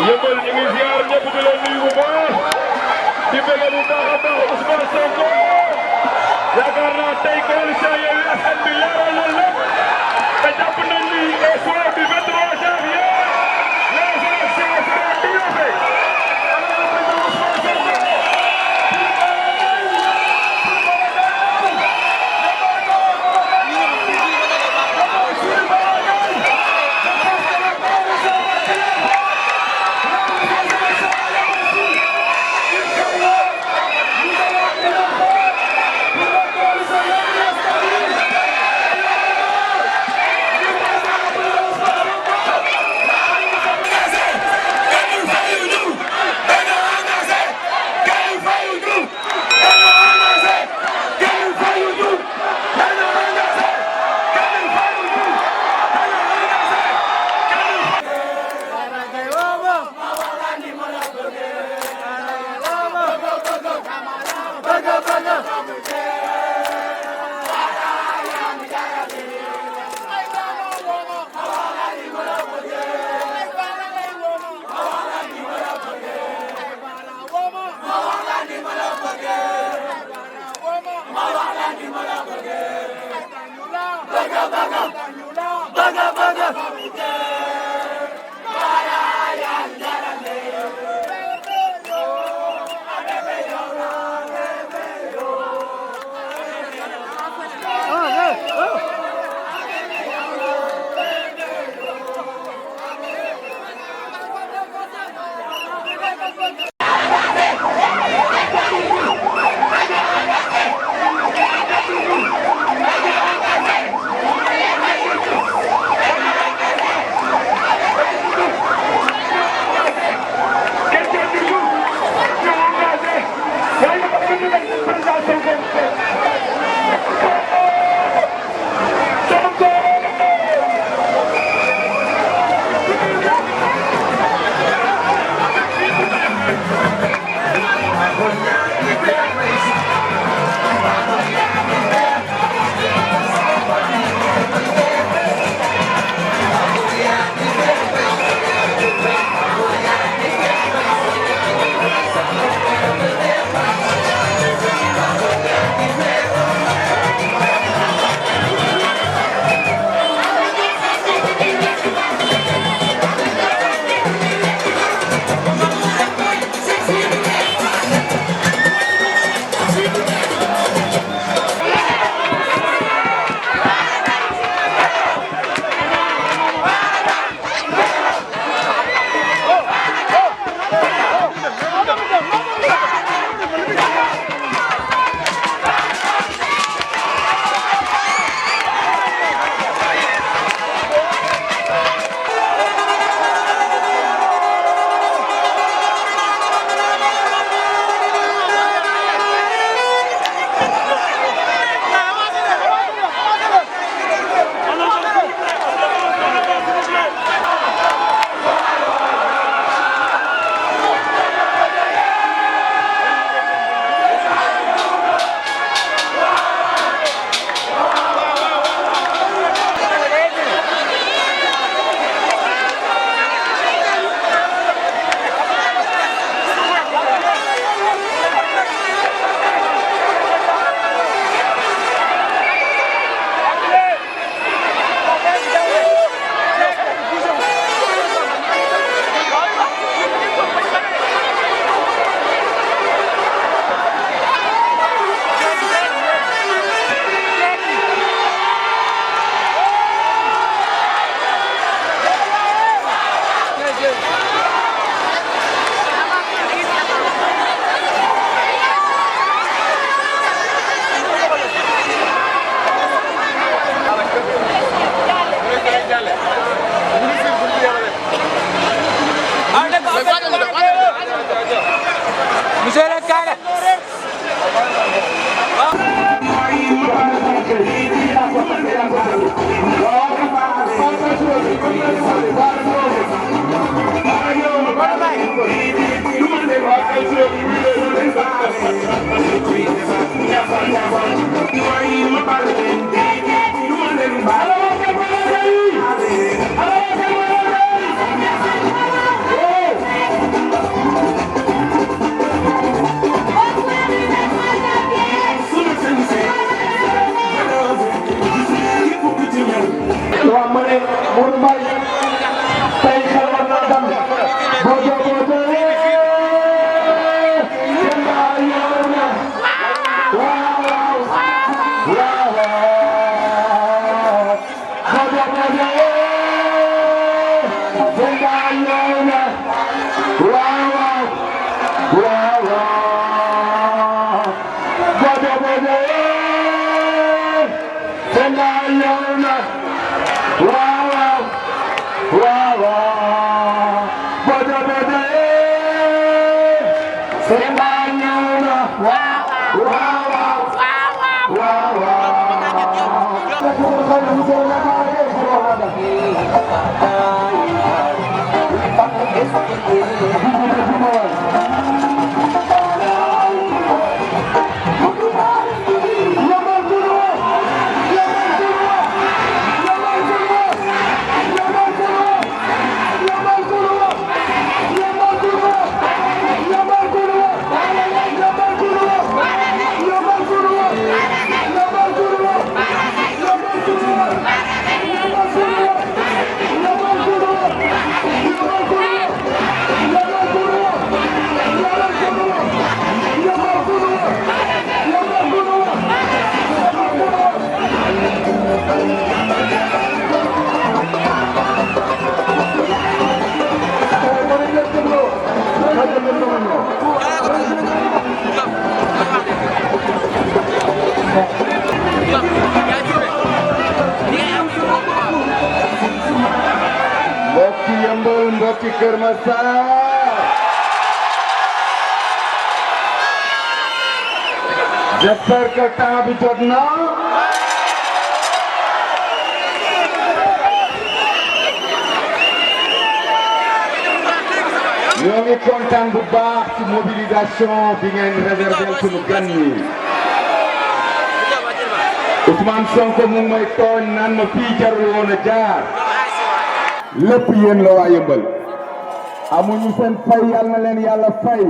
yëmbal ñu ngi ziar ñëpp di leen nuyu bu baax di bëgg bu baax a baax Ousmane Sonko yaakaar naa tey coalition Yewwi Askan Wi leeral na lépp te jàpp nañ ni au soir du 23 janvier les élections seront triomphées. waaw waaw bodo bodo Senda ñëw na waaw waaw waaw waaw bodo bodo Senda ñëw na waaw waaw waaw waaw mbokki Yeumbeul mbokki Keur Massar j'espère que temps bi jot na ñoo ngi kontaan bu baax ci mobilisation bi ngeen réserver sunu gan yi Ousmane Sonko mu ngi may tooñ naan ma fii jarul woon a jaar lépp yéen la waa Yeumbeul amuñu seen fay yal na leen yàlla fay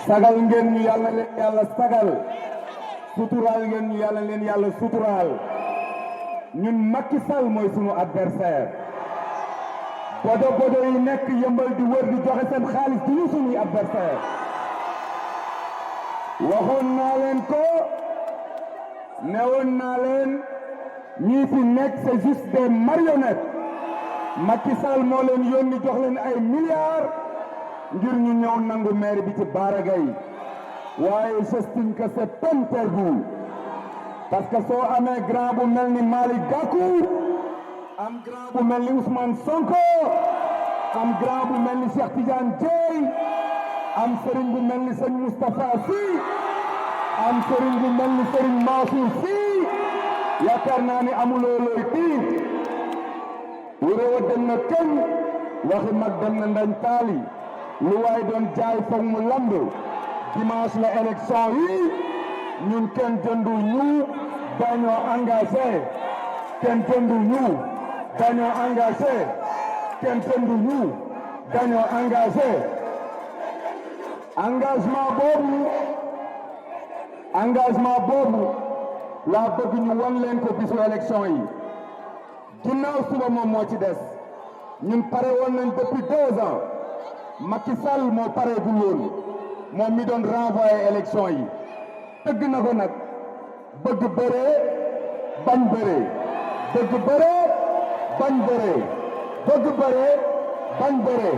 sagal ngeen ñu yal na leen yàlla sagal suturaal ngeen ñu yal na leen yàlla suturaal ñun Macky Sall mooy sunu adversaire bodo bodo yi nekk Yeumbeul di wër di joxe seen xaalis du ñu sunuy adversaire waxoon naa leen ko newoon naa leen ñii fi nekk c'est juste des marionnettes Macky Sall moo leen yónni jox leen ay milliards ngir ñu ñëw nangu maire bi ci Bara Gaye waaye j'estime que c'est peine perdue parce que soo amee grand bu mel ni Malick Gakou am grand bu mel ni Ousmane Sonko am grand bu mel ni Cheikh Tidiane Dièye am sëriñ bu mel ni sëñ Moustapha Sy am sëriñ bu mel ni sëriñ Mansour Sy yaakaar naa ni amuloo looy tiit wuroo dem na kenn waxi mag dem na ndañ taali lu waay doon jaay foog mu lamb dimanche la élection yi ñun kenn jëndu ñu dañoo engagé kenn jëndu ñu dañoo engagé kenn jëndu ñu dañoo engagé engagement boobu laa bëgg ñu wan leen ko bisu élection yi ginnaaw suba moom moo ci des ñun pare woon nañ depuis 2 ans Macky Sall moo pareegul woon moom mi doon renvoyer élection yi tëgg na ko nag bëgg bëree bañ bëree bëgg bëree bañ bëree bëgg bëree bañ bëree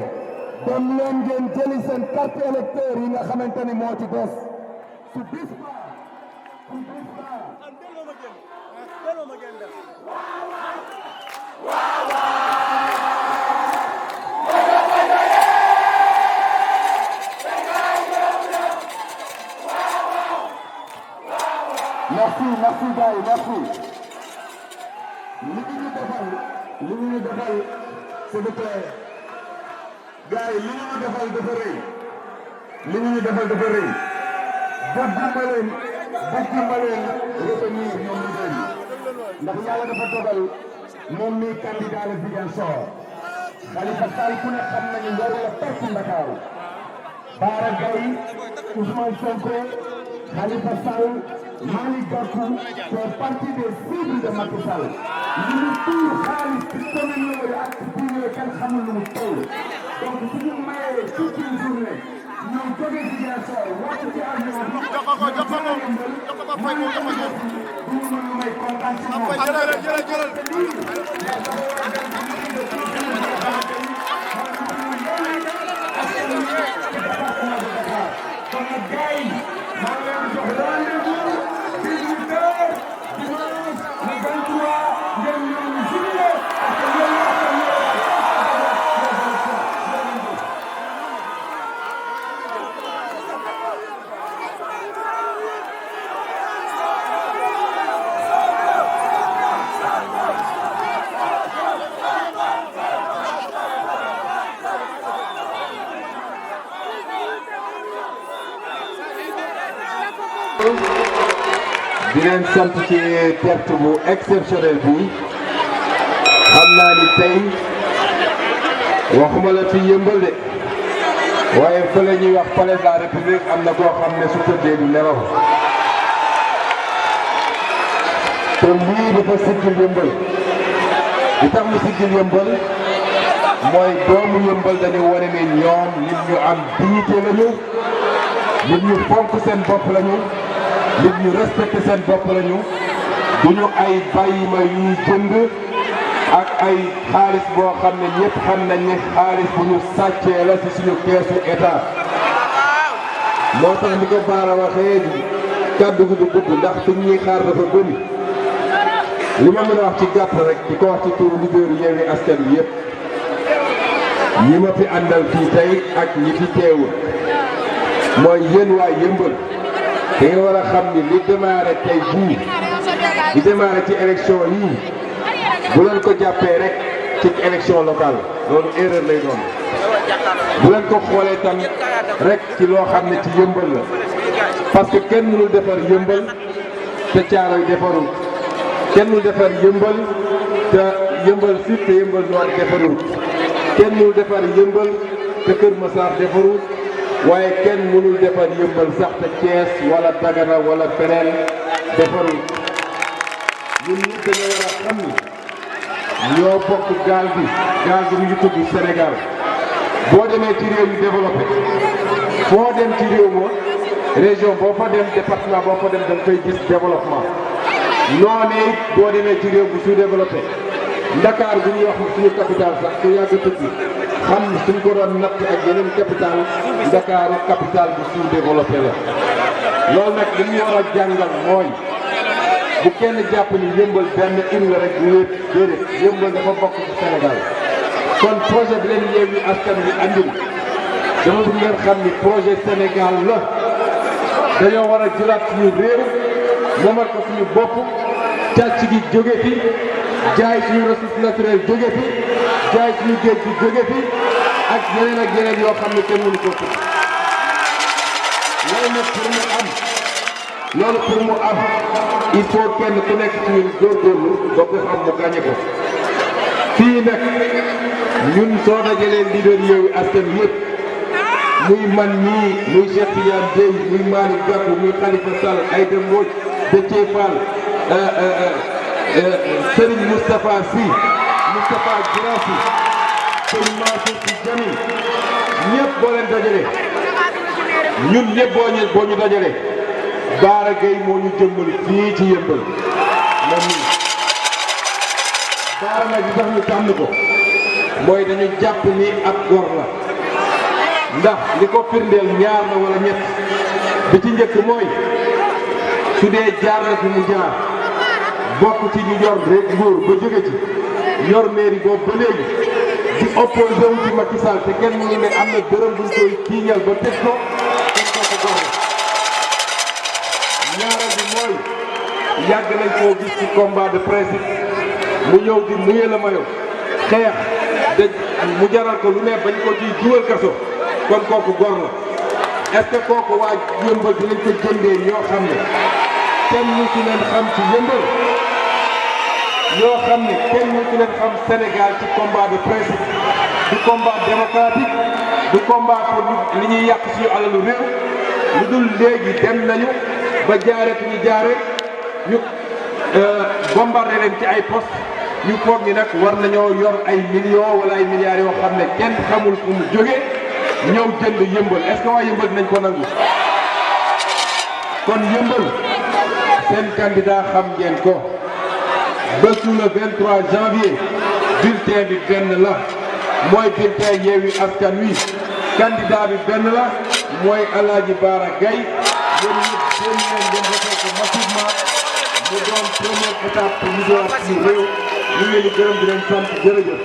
dem leen ngeen jëli seen carte électeur yi nga xamante ni moo ci des su bis ba merci gars yi merci li ñu defal s'il vous plaît gars yi li ñu defal dafa rëy bëgguma leen retenir ñoom ñu bëri ndax yàlla dafa dogal moom mi candidat la Ziguinchor Khalifa Sall ku ne xam nañu waru la perte Ndakaaru Bara Gaye Ousmane Sonko Khalifa Sall Malick Gakou fait partie des cibles de Macky Sall li ñu tuur xaalis ci commune yooyu ak ci biir yooyu kenn xamul lu mu toll donc suñu mayee toute une journée ñoom jógee Ziguinchor wàcc ci avion bi may kontaan ci moom di leen sant ci perte bu exceptionnel bi xam naa ni tey waxuma la fi yëmbal de waaye fa la ñuy wax palais de la république am na koo xam ne su tëddee du nelaw te lii dafa siggil yëmbal li tax mu siggil yëmbal mooy doomu yëmbal dañu wane ne ñoom nit ñu am dignité lañu nit ñu fonk seen bopp lañu nit ñu respecté seen bopp lañu duñu ay bàyyima yuy jënd ak ay xaalis boo xam ne ñëpp xam nañ ne xaalis bu ñu sàccee la ci suñu keesu état moo tax ni ko Baara waxee kàddu gi du gudd ndax fi ñuy xaar dafa bëri li ma mën a wax ci gàtt rek di ko wax ci turu leader Yewwi Askan Wi yëpp ñi ma fi àndal fii tey ak ñi fi teewul mooy yéen waa yëmbal da nga war a xam ni li démarré tey jii li démarré ci élection yii bu leen ko jàppee rek ci élection locale loolu erreur lay doon bu leen ko xoolee tam rek ci loo xam ne ci yëmbal la parce que kenn mënul defar yëmbal te Caaroy defarul kenn mënul defar yëmbal te yëmbal sud te yëmbal nord defarul kenn mënul defar yëmbal te Kër Massar defarul waaye kenn mënul defar yëmbal sax te Thiès wala Dagana wala feneen defarul ñun ñi dañoo war a xam ni ñoo bokk gaal bi mu ngi tudd Sénégal boo demee ci réew yu développé foo dem ci réew ma région boo fa dem département boo fa dem da nga koy gis développement noonee boo demee ci réew bu sous-développé Dakar bu ñuy wax suñu capital sax ku yàgg tudd xam suñ ko doon natt ak yeneen capital Dakar capital bu sous-développé la loolu nag li ñu war a jàngal mooy bu kenn jàpp ni yëmbal benn île la rek bu wéet déedéet yëmbal dafa bokk ci Sénégal kon projet bi leen Yewwi Askan Wi andil dama bëgg ngeen xam ni projet Sénégal la dañoo war a jëlaat suñu réew moomal ko suñu bopp càcc gi jóge fi jaay suñu ressource naturelle jóge fi jaay suñu géej gi jóge fi ak yeneen yoo xam ne kenn mënu ko fi loolu nag pour mu am il faut kenn ku nekk ci ñun góorgóorlu ba ko xam mu gàñe ko fii nag ñun soo dajalee leader Yewwi Askan Wi yëpp muy man nii muy Cheikh Tidiane Dièye muy Malick Gakou muy Khalifa Sall Aïda Mbodj Déthié Fall Serigne Moustapha Sy Moustapha Guirassy Serigne Mansour Sy Djamil ñëpp boo leen dajale ñun ñëpp boo ñu dajale Bara Gaye moo ñu jëmmal fii ci yëmbal moom nii Bara nag li tax ñu tànn ko mooy dañu jàpp ni ab gor la ndax li ko firndeel ñaar la wala ñett bi ci njëkk mooy su dee jaar na fi mu jaar bokk ci ñu yor rek nguur ba jóge ci yor mairie boobu ba léegi di opposé wu ci Macky Sall te kenn mënu ne am na dërëm buñ koy kiiñal ba teg ko kenn kooku gor la ñaareel bi mooy yàgg nañ koo gis ci combat de principe mu ñëw di muyee la mayo xeex de mu jaral ko lu ne bañ ko ci dugal kaso kon kooku gor la est-ce que kooku waa yëmbal dinañ ko jëndee ñoo xam ne kenn ñu ci leen xam ci yëmbal ñoo xam ne kenn ñu ci leen xam Sénégal ci combat de principe du combat démocratique du combat pour li ñuy yàq suñu alalu réew lu dul léegi dem nañu ba jaare fi ñu jaare ñu bombardé leen ci ay poste ñu foog ni nag war nañoo yor ay millions wala ay milliards yoo xam ne kenn xamul fu mu jóge ñëw jënd yëmbal est-ce que waa yëmbal dinañ ko nangu kon yëmbal seen candidat xam ngeen ko bésu le 23 janvier bulletin bi benn la mooy bulletin Yewwi Askan Wi candidat bi benn la mooy Alaaji Bara Gaye yéen ñëpp seen ngeen voté ko massivement mu doon première étape pour ñu doon suñu réew ñu ngi leen di gërëm di leen sant jërëjëf.